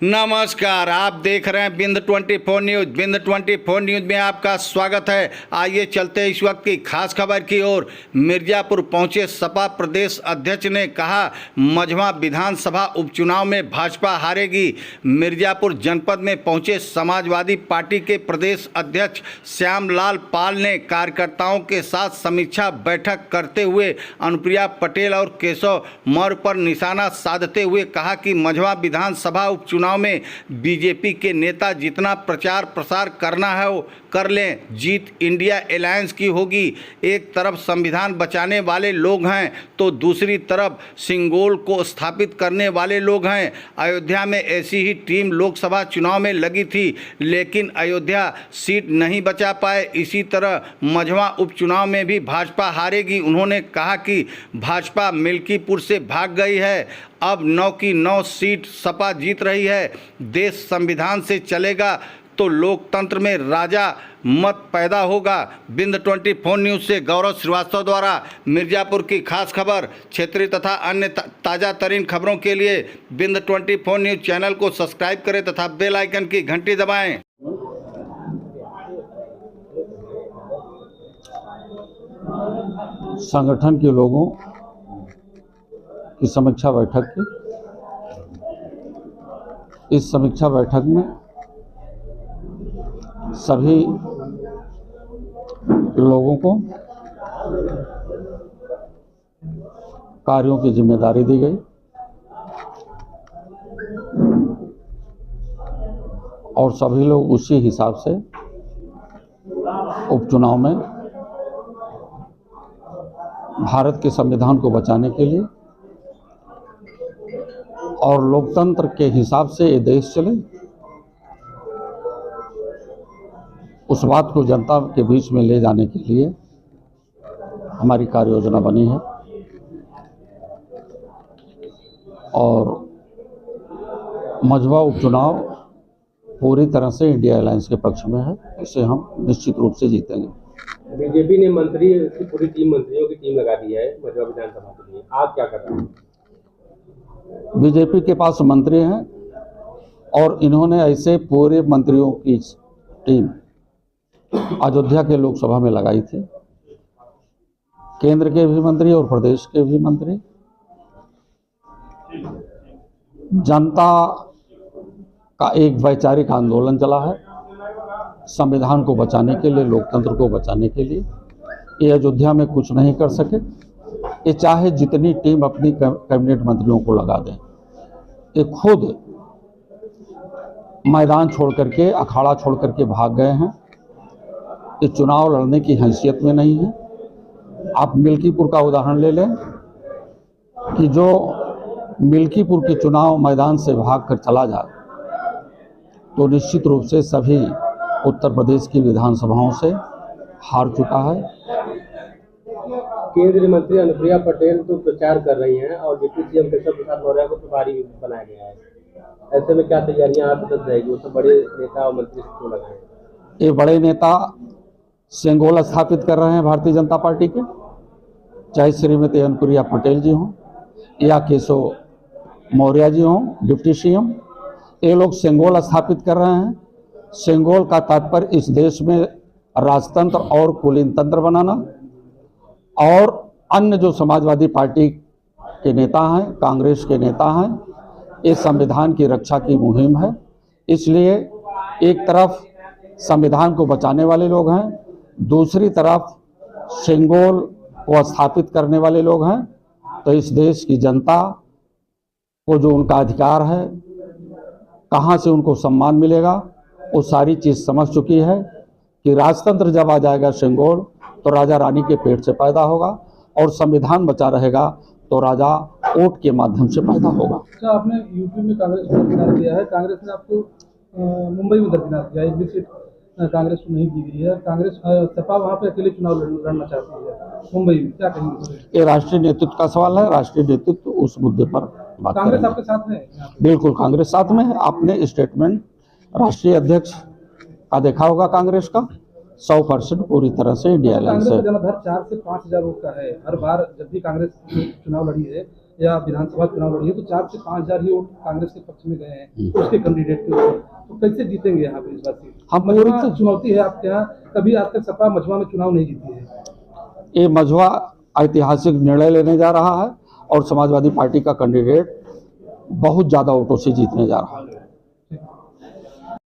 नमस्कार, आप देख रहे हैं बिंद 24 न्यूज। बिंद 24 न्यूज में आपका स्वागत है। आइए चलते इस वक्त की खास खबर की ओर। मिर्जापुर पहुंचे सपा प्रदेश अध्यक्ष ने कहा, मझवा विधानसभा उपचुनाव में भाजपा हारेगी। मिर्जापुर जनपद में पहुंचे समाजवादी पार्टी के प्रदेश अध्यक्ष श्यामलाल पाल ने कार्यकर्ताओं के साथ समीक्षा बैठक करते हुए अनुप्रिया पटेल और केशव मौर्य पर निशाना साधते हुए कहा कि मझवा विधानसभा उपचुनाव में बीजेपी के नेता जितना प्रचार प्रसार करना है वो कर लें, जीत इंडिया अलायंस की होगी। एक तरफ संविधान बचाने वाले लोग हैं तो दूसरी तरफ सिंगोल को स्थापित करने वाले लोग हैं। अयोध्या में ऐसी ही टीम लोकसभा चुनाव में लगी थी, लेकिन अयोध्या सीट नहीं बचा पाए। इसी तरह मझवा उपचुनाव में भी भाजपा हारेगी। उन्होंने कहा कि भाजपा मिल्कीपुर से भाग गई है, अब 9 की 9 सीट सपा जीत रही है। देश संविधान से चलेगा तो लोकतंत्र में राजा मत पैदा होगा। बिंद 24 न्यूज से गौरव श्रीवास्तव द्वारा मिर्जापुर की खास खबर। क्षेत्रीय तथा अन्य ताज़ा तरीन खबरों के लिए बिंद 24 न्यूज चैनल को सब्सक्राइब करें तथा बेल आइकन की घंटी दबाएं। संगठन के लोगों की समीक्षा बैठक की। इस समीक्षा बैठक में सभी लोगों को कार्यों की जिम्मेदारी दी गई और सभी लोग उसी हिसाब से उपचुनाव में भारत के संविधान को बचाने के लिए और लोकतंत्र के हिसाब से ये देश चले, उस बात को जनता के बीच में ले जाने के लिए हमारी कार्य योजना बनी है। और मझवा उपचुनाव पूरी तरह से इंडिया अलायंस के पक्ष में है, इसे हम निश्चित रूप से जीतेंगे। बीजेपी ने मंत्री की पूरी टीम, मंत्रियों की टीम लगा दी है मझवा विधानसभा के लिए, आप क्या कर रहे हैं? बीजेपी के पास मंत्री हैं और इन्होंने ऐसे पूरे मंत्रियों की टीम अयोध्या के लोकसभा में लगाई थी। केंद्र के भी मंत्री और प्रदेश के भी मंत्री जनता का एक वैचारिक आंदोलन चला है संविधान को बचाने के लिए, लोकतंत्र को बचाने के लिए। ये अयोध्या में कुछ नहीं कर सके, ये चाहे जितनी टीम अपनी कैबिनेट मंत्रियों को लगा दें, ये खुद मैदान छोड़ करके, अखाड़ा छोड़ करके भाग गए हैं। ये चुनाव लड़ने की हैसियत में नहीं है। आप मिल्कीपुर का उदाहरण ले लें कि जो मिल्कीपुर के चुनाव मैदान से भागकर चला जाए तो निश्चित रूप से सभी उत्तर प्रदेश की विधानसभाओं से हार चुका है। केंद्रीय मंत्री अनुप्रिया पटेल तो प्रचार कर रही हैं और डिप्टी सीएम केशव प्रसाद मौर्य को प्रभारी बनाया गया है। ऐसे में क्या तैयारियां आप बदल जाएगी? वो सब बड़े नेता और मंत्री क्यों लगाए? ये बड़े नेता सिंगोल स्थापित कर रहे हैं भारतीय जनता पार्टी के, चाहे श्रीमती अनुप्रिया पटेल जी हों या केशव मौर्य जी हों डिप्टी सीएम। ये लोग सिंगोल स्थापित कर रहे हैं। सिंगोल का तात्पर्य इस देश में राजतंत्र और कुलीन तंत्र बनाना। और अन्य जो समाजवादी पार्टी के नेता हैं, कांग्रेस के नेता हैं, ये संविधान की रक्षा की मुहिम है। इसलिए एक तरफ संविधान को बचाने वाले लोग हैं, दूसरी तरफ सिंगोल को स्थापित करने वाले लोग हैं। तो इस देश की जनता को जो उनका अधिकार है, कहाँ से उनको सम्मान मिलेगा, वो सारी चीज़ समझ चुकी है कि राजतंत्र जब आ जाएगा सिंगोल तो राजा रानी के पेट से पैदा होगा और संविधान बचा रहेगा तो राजा वोट के माध्यम से पैदा होगा। अच्छा, आपने यूपी में कांग्रेस को दरकिनार किया है, कांग्रेस ने आपको मुंबई में दरकिनार किया है, एक भी सीट कांग्रेस को नहीं दी गई है। कांग्रेस सपा वहाँ पे अकेले चुनाव लड़ना चाहती है मुंबई में, क्या कहेंगे? ये राष्ट्रीय नेतृत्व का सवाल है। राष्ट्रीय नेतृत्व उस मुद्दे पर बात कांग्रेस करेंगे। आपके साथ में? बिल्कुल कांग्रेस साथ में है। आपने स्टेटमेंट राष्ट्रीय अध्यक्ष का देखा होगा कांग्रेस का, 100% पूरी तरह से इंडिया अलायंस है। कांग्रेस का जनाधार 4 से 5 हज़ार वोट का है। हर बार जब भी कांग्रेस चुनाव लड़ी है या विधानसभा चुनाव लड़ी है तो 4 से 5 हजार ही वोट कांग्रेस के पक्ष में गए हैं उसके कैंडिडेट के ऊपर, तो कैसे जीतेंगे यहाँ पे इस बार सीट? हम मझवा से चुनौती है आपके यहाँ, कभी आज तक सपा मझवा में चुनाव नहीं जीती है। ये मझवा ऐतिहासिक निर्णय लेने जा रहा है और समाजवादी पार्टी का कैंडिडेट बहुत ज़्यादा वोटों से जीतने जा रहा है।